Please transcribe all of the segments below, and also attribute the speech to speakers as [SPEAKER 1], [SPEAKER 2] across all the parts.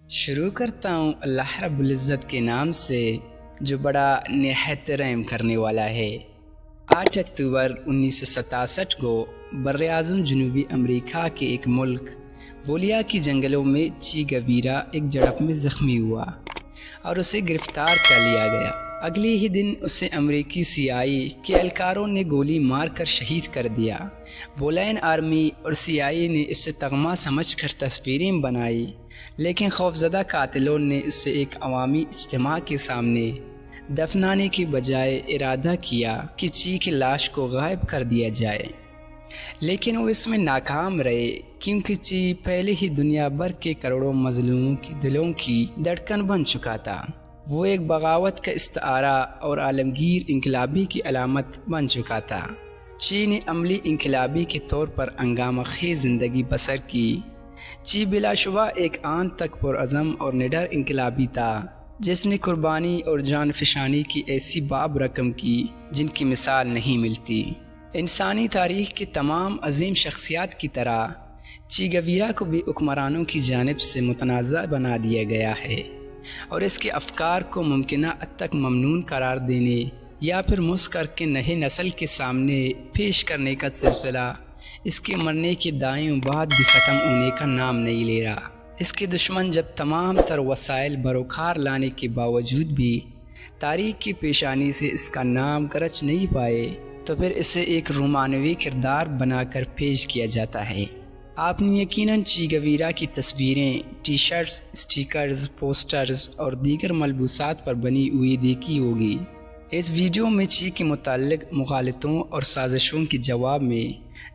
[SPEAKER 1] شروع کرتا ہوں اللہ رب العزت کے نام سے جو بڑا نہایت رحم کرنے والا ہے۔ 8 اکتوبر 1967 کو بر اعظم جنوبی امریکہ کے ایک ملک بولیا کی جنگلوں میں چی گویرا ایک جھڑپ میں زخمی ہوا اور اسے گرفتار کر لیا گیا۔ اگلے ہی دن اسے امریکی CIA کے اہلکاروں نے گولی مار کر شہید کر دیا۔ بولین آرمی اور CIA نے اسے تغمہ سمجھ کر تصویریں بنائی، لیکن خوفزدہ قاتلوں نے اسے ایک عوامی اجتماع کے سامنے دفنانے کے بجائے ارادہ کیا کہ چی کی لاش کو غائب کر دیا جائے، لیکن وہ اس میں ناکام رہے کیونکہ چی پہلے ہی دنیا بھر کے کروڑوں مظلوموں کے دلوں کی دھڑکن بن چکا تھا۔ وہ ایک بغاوت کا استعارہ اور عالمگیر انقلابی کی علامت بن چکا تھا۔ چی نے عملی انقلابی کے طور پر ہنگامہ خیز زندگی بسر کی۔ چی بلا شبہ ایک آن تک پرعزم اور نڈر انقلابی تھا جس نے قربانی اور جان فشانی کی ایسی باب رقم کی جن کی مثال نہیں ملتی۔ انسانی تاریخ کی تمام عظیم شخصیات کی طرح چی گویرا کو بھی حکمرانوں کی جانب سے متنازع بنا دیا گیا ہے اور اس کے افکار کو ممکنہ حد تک ممنون قرار دینے یا پھر مسخ کر کے نئے نسل کے سامنے پیش کرنے کا سلسلہ اس کے مرنے کے دائیوں بعد بھی ختم ہونے کا نام نہیں لے رہا۔ اس کے دشمن جب تمام تر وسائل بروکار لانے کے باوجود بھی تاریخ کی پیشانی سے اس کا نام گرچ نہیں پائے تو پھر اسے ایک رومانوی کردار بنا کر پیش کیا جاتا ہے۔ آپ نے یقیناً چی گویرا کی تصویریں ٹی شرٹس، اسٹیکرز، پوسٹرز اور دیگر ملبوسات پر بنی ہوئی دیکھی ہوگی۔ اس ویڈیو میں چی کے متعلق مغالطوں اور سازشوں کے جواب میں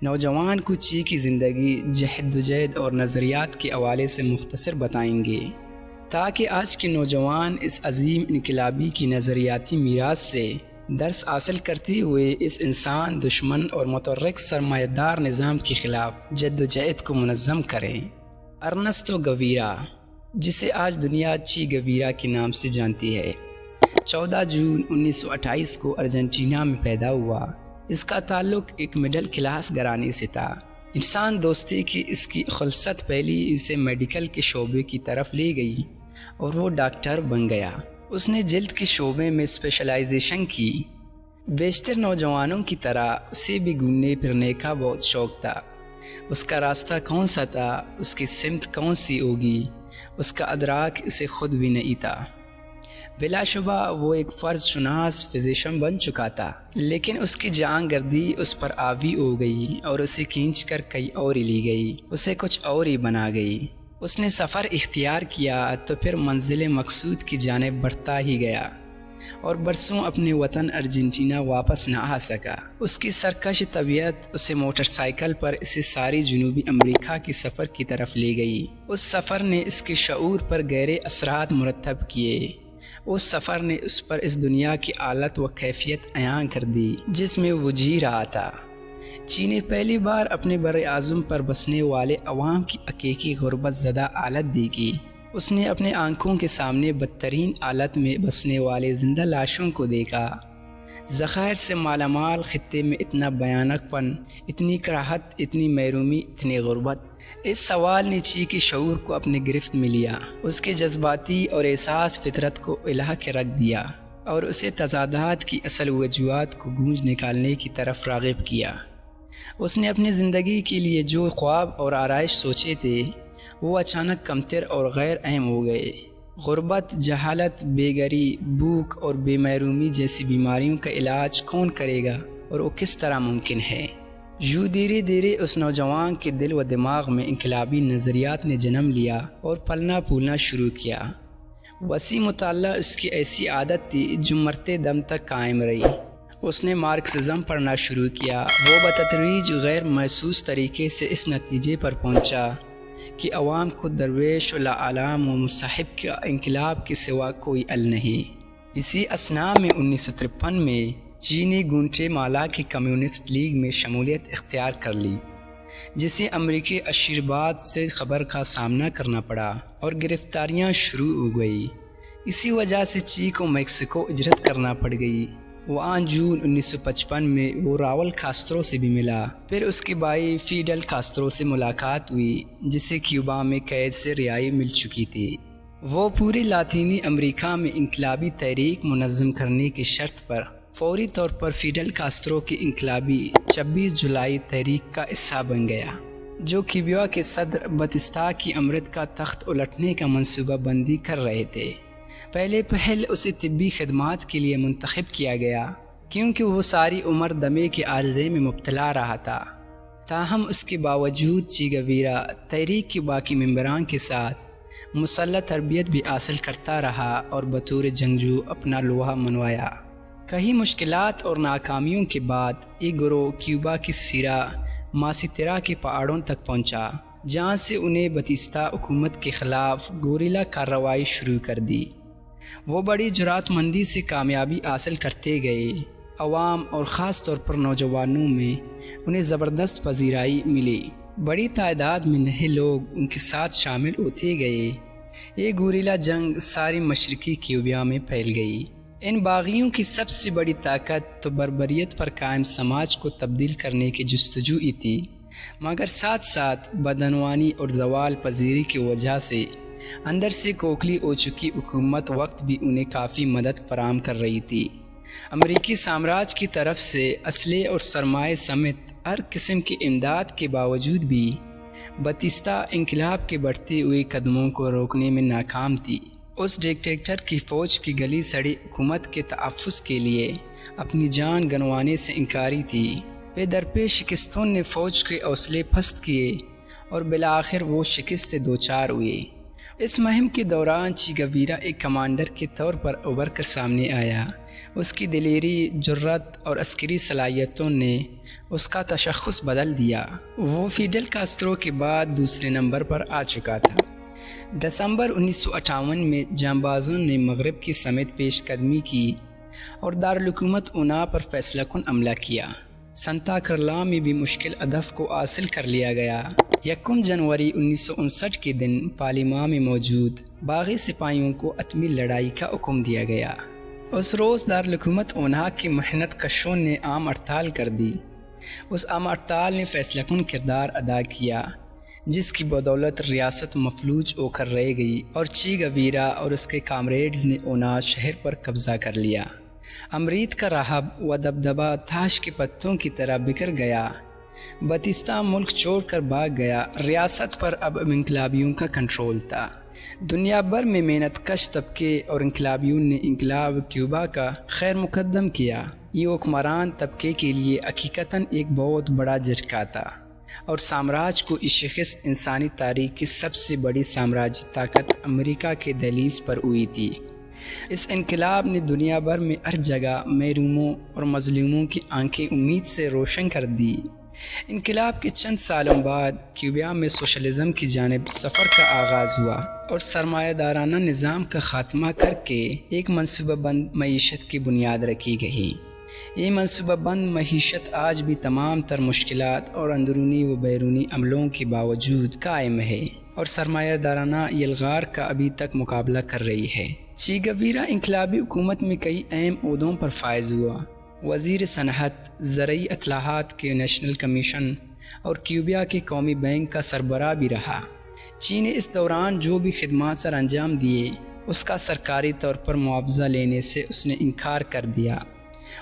[SPEAKER 1] نوجوان کو چی کی زندگی، جہد اور نظریات کے حوالے سے مختصر بتائیں گے تاکہ آج کے نوجوان اس عظیم انقلابی کی نظریاتی میراث سے درس حاصل کرتے ہوئے اس انسان دشمن اور متحرک سرمایہ دار نظام کے خلاف جدوجہد کو منظم کریں۔ ارنسٹو گویرا، جسے آج دنیا چی گویرا کے نام سے جانتی ہے، 14 جون 1928 کو ارجنٹینا میں پیدا ہوا۔ اس کا تعلق ایک مڈل کلاس گھرانے سے تھا۔ انسان دوستی کی اس کی خلصت پہلی اسے میڈیکل کے شعبے کی طرف لے گئی اور وہ ڈاکٹر بن گیا۔ اس نے جلد کے شعبے میں اسپیشلائزیشن کی۔ بیشتر نوجوانوں کی طرح اسے بھی گھومنے پھرنے کا بہت شوق تھا۔ اس کا راستہ کون سا تھا، اس کی سمت کون سی ہوگی، اس کا ادراک اسے خود بھی نہیں تھا۔ بلا شبہ وہ ایک فرض شناس فزیشین بن چکا تھا، لیکن اس کی جان گردی اس پر حاوی ہو گئی اور اسے کھینچ کر کئی اور ہی لی گئی، اسے کچھ اور ہی بنا گئی۔ اس نے سفر اختیار کیا تو پھر منزل مقصود کی جانب بڑھتا ہی گیا اور برسوں اپنے وطن ارجنٹینا واپس نہ آ سکا۔ اس کی سرکش طبیعت اسے موٹر سائیکل پر اسے ساری جنوبی امریکہ کے سفر کی طرف لے گئی۔ اس سفر نے اس کے شعور پر گہرے اثرات مرتب کیے۔ اس سفر نے اس پر اس دنیا کی حالت و کیفیت عیاں کر دی جس میں وہ جی رہا تھا۔ چی نے پہلی بار اپنے بر اعظم پر بسنے والے عوام کی حقیقی غربت زدہ حالت دیکھی۔ اس نے اپنے آنکھوں کے سامنے بدترین حالت میں بسنے والے زندہ لاشوں کو دیکھا۔ ذخائر سے مالا مال خطے میں اتنا بھیانک پن، اتنی کراہت، اتنی محرومی، اتنی غربت۔ اس سوال نے چی کے شعور کو اپنے گرفت میں لیا، اس کے جذباتی اور احساس فطرت کو الہ کے رکھ دیا اور اسے تضادات کی اصل وجوہات کو گونج نکالنے کی طرف راغب کیا۔ اس نے اپنی زندگی کے لیے جو خواب اور آرائش سوچے تھے وہ اچانک کمتر اور غیر اہم ہو گئے۔ غربت، جہالت، بے گھری، بھوک اور بے محرومی جیسی بیماریوں کا علاج کون کرے گا اور وہ کس طرح ممکن ہے؟ یوں دھیرے دھیرے اس نوجوان کے دل و دماغ میں انقلابی نظریات نے جنم لیا اور پلنا پھولنا شروع کیا۔ وسیع مطالعہ اس کی ایسی عادت تھی جو مرتے دم تک قائم رہی۔ اس نے مارکسزم پڑھنا شروع کیا۔ وہ بتدریج غیر محسوس طریقے سے اس نتیجے پر پہنچا کہ عوام کو درویش و لاعلام و مصاحب کے انقلاب کے سوا کوئی حل نہیں۔ اسی اثناء میں 1953 میں چی نے گوٹے مالا کی کمیونسٹ لیگ میں شمولیت اختیار کر لی، جسے امریکی اشرباد سے خبر کا سامنا کرنا پڑا اور گرفتاریاں شروع ہو گئی۔ اسی وجہ سے چی کو میکسیکو ہجرت کرنا پڑ گئی۔ وہاں جون 1955 میں وہ راول کاسترو سے بھی ملا۔ پھر اس کے بھائی فیڈل کاسترو سے ملاقات ہوئی جسے کیوبا میں قید سے رہائی مل چکی تھی۔ وہ پورے لاطینی امریکہ میں انقلابی تحریک منظم کرنے کی شرط پر فوری طور پر فیڈل کاسترو کی انقلابی 26 جولائی تحریک کا حصہ بن گیا، جو کیوبا کے صدر باتیسٹا کی امرت کا تخت الٹنے کا منصوبہ بندی کر رہے تھے۔ پہلے پہل اسے طبی خدمات کے لیے منتخب کیا گیا کیونکہ وہ ساری عمر دمے کے عارضے میں مبتلا رہا تھا۔ تاہم اس کے باوجود چے گیوارا تحریک کے باقی ممبران کے ساتھ مسلح تربیت بھی حاصل کرتا رہا اور بطور جنگجو اپنا لوہا منوایا۔ کئی مشکلات اور ناکامیوں کے بعد یہ گروہ کیوبا کی سیرا ماسیترا کے پہاڑوں تک پہنچا، جہاں سے انہیں باتیسٹا حکومت کے خلاف گوریلا کارروائی شروع کر دی۔ وہ بڑی جرات مندی سے کامیابی حاصل کرتے گئے۔ عوام اور خاص طور پر نوجوانوں میں انہیں زبردست پذیرائی ملی۔ بڑی تعداد میں نئے لوگ ان کے ساتھ شامل ہوتے گئے۔ یہ گوریلا جنگ ساری مشرقی کیوبا میں پھیل گئی۔ ان باغیوں کی سب سے بڑی طاقت تو بربریت پر قائم سماج کو تبدیل کرنے کی جستجو ہی تھی، مگر ساتھ ساتھ بدعنوانی اور زوال پذیری کی وجہ سے اندر سے کھوکھلی ہو چکی حکومت وقت بھی انہیں کافی مدد فراہم کر رہی تھی۔ امریکی سامراج کی طرف سے اسلحے اور سرمایہ سمیت ہر قسم کی امداد کے باوجود بھی باتیسٹا انقلاب کے بڑھتے ہوئے قدموں کو روکنے میں ناکام تھی۔ اس ڈکٹیٹر کی فوج کی گلی سڑی حکومت کے تحفظ کے لیے اپنی جان گنوانے سے انکاری تھی۔ پے در پے شکستوں نے فوج کے حوصلے پست کیے اور بالآخر وہ شکست سے دوچار ہوئے۔ اس مہم کے دوران چے گیوارا ایک کمانڈر کے طور پر ابھر کر سامنے آیا۔ اس کی دلیری، جرات اور عسکری صلاحیتوں نے اس کا تشخص بدل دیا۔ وہ فیڈل کاسترو کے بعد دوسرے نمبر پر آ چکا تھا۔ دسمبر 1958 میں جانبازوں نے مغرب کی سمت پیش قدمی کی اور دارالحکومت اونا پر فیصلہ کن حملہ کیا۔ سنتا کرلا میں بھی مشکل ہدف کو حاصل کر لیا گیا۔ 1 جنوری 1959 کے دن پارلیمان میں موجود باغی سپاہیوں کو حتمی لڑائی کا حکم دیا گیا۔ اس روز دارالحکومت اونا کی محنت کشوں نے عام ہڑتال کر دی۔ اس عام ہڑتال نے فیصلہ کن کردار ادا کیا، جس کی بدولت ریاست مفلوج ہو کر رہ گئی اور چے گیوارا اور اس کے کامریڈز نے اونا شہر پر قبضہ کر لیا۔ امریت کا رہب و دبدبہ تاش کے پتوں کی طرح بکھر گیا۔ باتیسٹا ملک چھوڑ کر بھاگ گیا۔ ریاست پر اب انقلابیوں کا کنٹرول تھا۔ دنیا بھر میں محنت کش طبقے اور انقلابیوں نے انقلاب کیوبا کا خیر مقدم کیا۔ یہ حکمران طبقے کے لیے حقیقتاً ایک بہت بڑا جھٹکا تھا اور سامراج کو اس شخص انسانی تاریخ کی سب سے بڑی سامراجی طاقت امریکہ کے دہلیز پر ہوئی تھی۔ اس انقلاب نے دنیا بھر میں ہر جگہ محروموں اور مظلوموں کی آنکھیں امید سے روشن کر دی۔ انقلاب کے چند سالوں بعد کیوبا میں سوشلزم کی جانب سفر کا آغاز ہوا اور سرمایہ دارانہ نظام کا خاتمہ کر کے ایک منصوبہ بند معیشت کی بنیاد رکھی گئی۔ یہ منصوبہ بند معیشت آج بھی تمام تر مشکلات اور اندرونی و بیرونی عملوں کے باوجود قائم ہے اور سرمایہ دارانہ یلغار کا ابھی تک مقابلہ کر رہی ہے۔ چے گیوارا انقلابی حکومت میں کئی اہم عہدوں پر فائز ہوا۔ وزیر صنعت، زرعی اطلاعات کے نیشنل کمیشن اور کیوبا کے قومی بینک کا سربراہ بھی رہا۔ چے نے اس دوران جو بھی خدمات سر انجام دیے، اس کا سرکاری طور پر معاوضہ لینے سے اس نے انکار کر دیا۔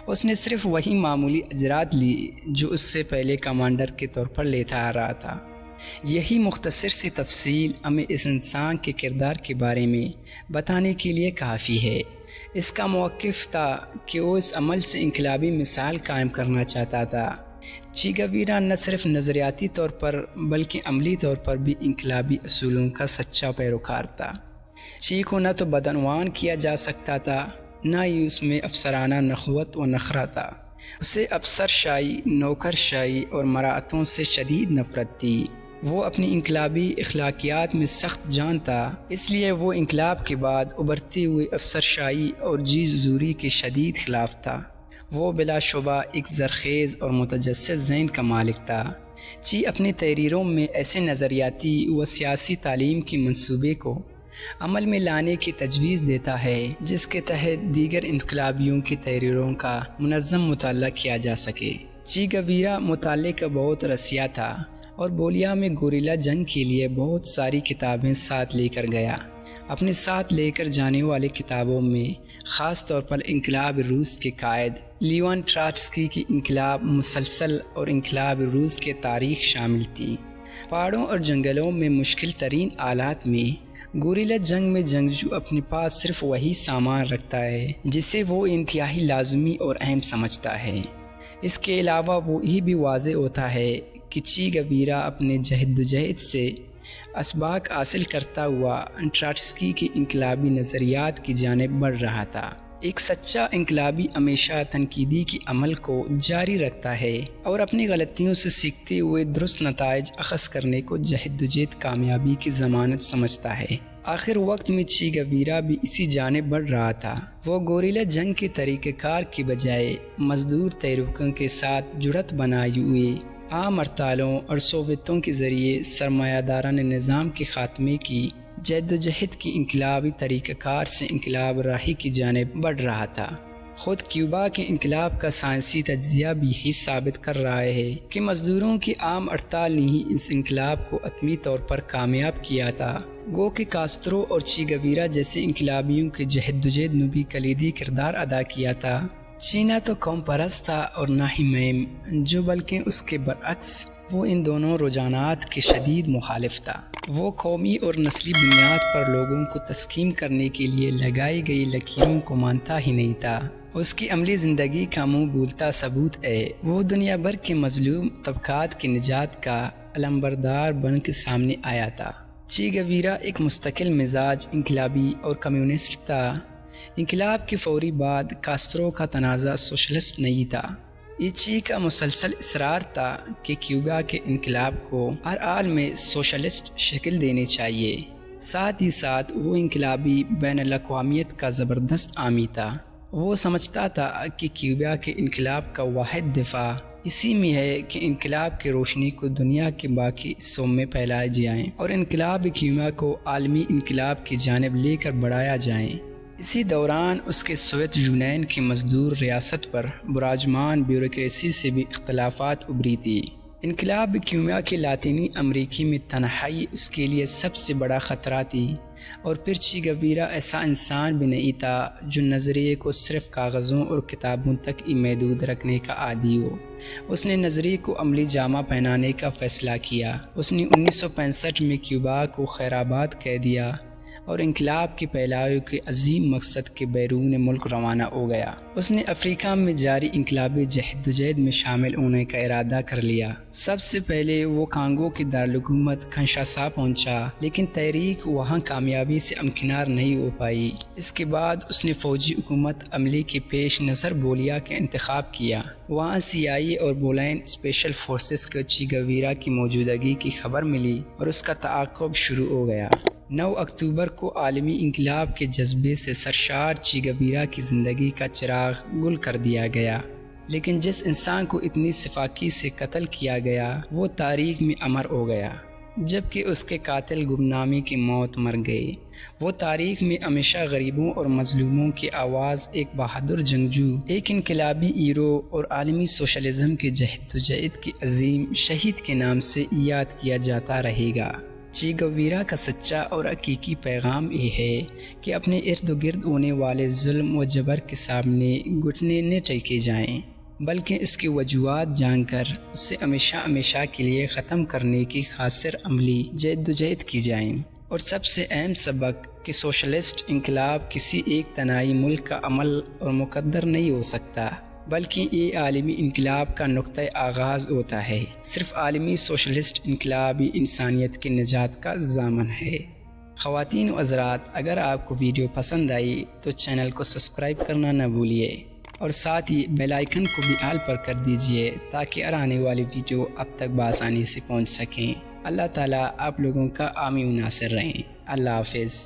[SPEAKER 1] اس نے صرف وہی معمولی اجرات لی جو اس سے پہلے کمانڈر کے طور پر لیتا آ رہا تھا۔ یہی مختصر سی تفصیل ہمیں اس انسان کے کردار کے بارے میں بتانے کے لیے کافی ہے۔ اس کا موقف تھا کہ وہ اس عمل سے انقلابی مثال قائم کرنا چاہتا تھا۔ چے گیوارا نہ صرف نظریاتی طور پر بلکہ عملی طور پر بھی انقلابی اصولوں کا سچا پیروکار تھا۔ چے کو نہ تو بدعنوان کیا جا سکتا تھا، نہ ہی اس میں افسرانہ نخوت و نخرہ تھا۔ اسے افسر شاہی، نوکر شاہی اور مراعاتوں سے شدید نفرت تھی۔ وہ اپنی انقلابی اخلاقیات میں سخت جان تھا، اس لیے وہ انقلاب کے بعد ابھرتے ہوئے افسر شاہی اور جی زوری کے شدید خلاف تھا۔ وہ بلا شبہ ایک زرخیز اور متجسس ذہن کا مالک تھا۔ چے اپنی تحریروں میں ایسے نظریاتی و سیاسی تعلیم کے منصوبے کو عمل میں لانے کی تجویز دیتا ہے جس کے تحت دیگر انقلابیوں کی تحریروں کا منظم مطالعہ کیا جا سکے۔ چے گیوارا مطالعے کا بہت رسیا تھا اور بولیا میں گوریلا جنگ کے لیے بہت ساری کتابیں ساتھ لے کر گیا۔ اپنے ساتھ لے کر جانے والے کتابوں میں خاص طور پر انقلاب روس کے قائد لیون ٹراٹسکی کی انقلاب مسلسل اور انقلاب روس کے تاریخ شامل تھی۔ پہاڑوں اور جنگلوں میں مشکل ترین آلات میں گوریلا جنگ میں جنگجو اپنے پاس صرف وہی سامان رکھتا ہے جسے وہ انتہائی لازمی اور اہم سمجھتا ہے۔ اس کے علاوہ وہ یہ بھی واضح ہوتا ہے کہ چی گویرا اپنے جہد سے اسباق حاصل کرتا ہوا ٹراٹسکی کے انقلابی نظریات کی جانب بڑھ رہا تھا۔ ایک سچا انقلابی ہمیشہ تنقیدی کے عمل کو جاری رکھتا ہے اور اپنی غلطیوں سے سیکھتے ہوئے درست نتائج اخذ کرنے کو جہد کامیابی کی ضمانت سمجھتا ہے۔ آخر وقت میں چی گویرا بھی اسی جانب بڑھ رہا تھا۔ وہ گوریلا جنگ کے طریقہ کار کی بجائے مزدور تحریکوں کے ساتھ جڑت بنائے ہوئے عام ہڑتالوں اور صوبتوں کے ذریعے سرمایہ دارانہ نظام کے خاتمے کی جدوجہد کی انقلابی طریقہ کار سے انقلاب راہی کی جانب بڑھ رہا تھا۔ خود کیوبا کے انقلاب کا سائنسی تجزیہ بھی یہی ثابت کر رہا ہے کہ مزدوروں کی عام ہڑتال نے ہی اس انقلاب کو حتمی طور پر کامیاب کیا تھا۔ گو کہ کاسترو اور چی گویرا جیسے انقلابیوں کے جہد نے بھی کلیدی کردار ادا کیا تھا۔ چینا تو قوم پرست تھا اور نہ ہی مہم، جو بلکہ اس کے برعکس وہ ان دونوں رجحانات کے شدید مخالف تھا۔ وہ قومی اور نسلی بنیاد پر لوگوں کو تسکین کرنے کے لیے لگائی گئی لکیروں کو مانتا ہی نہیں تھا۔ اس کی عملی زندگی کا منہ بولتا ثبوت ہے۔ وہ دنیا بھر کے مظلوم طبقات کی نجات کا علمبردار بن کے سامنے آیا تھا۔ چی گویرا ایک مستقل مزاج انقلابی اور کمیونسٹ تھا۔ انقلاب کے فوری بعد کاسترو کا تنازع سوشلسٹ نہیں تھا۔ یہ چی کا مسلسل اصرار تھا کہ کیوبا کے انقلاب کو ہر حال میں سوشلسٹ شکل دینی چاہیے۔ ساتھ ہی ساتھ وہ انقلابی بین الاقوامیت کا زبردست حامی تھا۔ وہ سمجھتا تھا کہ کیوبا کے انقلاب کا واحد دفاع اسی میں ہے کہ انقلاب کی روشنی کو دنیا کے باقی حصوں میں پھیلایا جائیں اور انقلاب کیوبا کو عالمی انقلاب کی جانب لے کر بڑھایا جائیں۔ اسی دوران اس کے سوویت یونین کی مزدور ریاست پر براجمان بیوروکریسی سے بھی اختلافات ابھری تھی۔ انقلاب کیوبا کے لاطینی امریکی میں تنہائی اس کے لیے سب سے بڑا خطرہ تھی، اور پھر چی گویرا ایسا انسان بھی نہیں تھا جو نظریے کو صرف کاغذوں اور کتابوں تک ہی محدود رکھنے کا عادی ہو۔ اس نے نظریے کو عملی جامہ پہنانے کا فیصلہ کیا۔ اس نے 1965 میں کیوبا کو خیرآباد کہہ دیا اور انقلاب کے پھیلاؤ کے عظیم مقصد کے بیرون ملک روانہ ہو گیا۔ اس نے افریقہ میں جاری انقلابی جہد میں شامل ہونے کا ارادہ کر لیا۔ سب سے پہلے وہ کانگو کی دارالحکومت کنشاسا پہنچا، لیکن تحریک وہاں کامیابی سے امکنار نہیں ہو پائی۔ اس کے بعد اس نے فوجی حکومت عملی کے پیش نظر بولیا کا انتخاب کیا۔ وہاں CIA اور بولین اسپیشل فورسز کو چی گویرا کی موجودگی کی خبر ملی اور اس کا تعاقب شروع ہو گیا۔ 9 اکتوبر کو عالمی انقلاب کے جذبے سے سرشار چی گویرا کی زندگی کا چراغ گل کر دیا گیا، لیکن جس انسان کو اتنی سفاکی سے قتل کیا گیا وہ تاریخ میں امر ہو گیا، جبکہ اس کے قاتل گمنامی کی موت مر گئے۔ وہ تاریخ میں ہمیشہ غریبوں اور مظلوموں کی آواز، ایک بہادر جنگجو، ایک انقلابی ہیرو اور عالمی سوشلزم کے جہد کے عظیم شہید کے نام سے یاد کیا جاتا رہے گا۔ چی گویرا کا سچا اور حقیقی پیغام یہ ہے کہ اپنے ارد گرد ہونے والے ظلم و جبر کے سامنے گھٹنے نہ ٹیکے جائیں، بلکہ اس کی وجوہات جان کر اسے ہمیشہ کے لیے ختم کرنے کی خاطر عملی جدوجہد کی جائیں۔ اور سب سے اہم سبق کہ سوشلسٹ انقلاب کسی ایک تنہائی ملک کا عمل اور مقدر نہیں ہو سکتا، بلکہ یہ عالمی انقلاب کا نقطہ آغاز ہوتا ہے۔ صرف عالمی سوشلسٹ انقلاب ہی انسانیت کی نجات کا ضامن ہے۔ خواتین و حضرات، اگر آپ کو ویڈیو پسند آئی تو چینل کو سبسکرائب کرنا نہ بھولیے اور ساتھ ہی بیل آئیکن کو بھی آل پر کر دیجئے تاکہ آنے والی ویڈیو اب تک بآسانی سے پہنچ سکیں۔ اللہ تعالیٰ آپ لوگوں کا حامی و ناصر رہیں۔ اللہ حافظ۔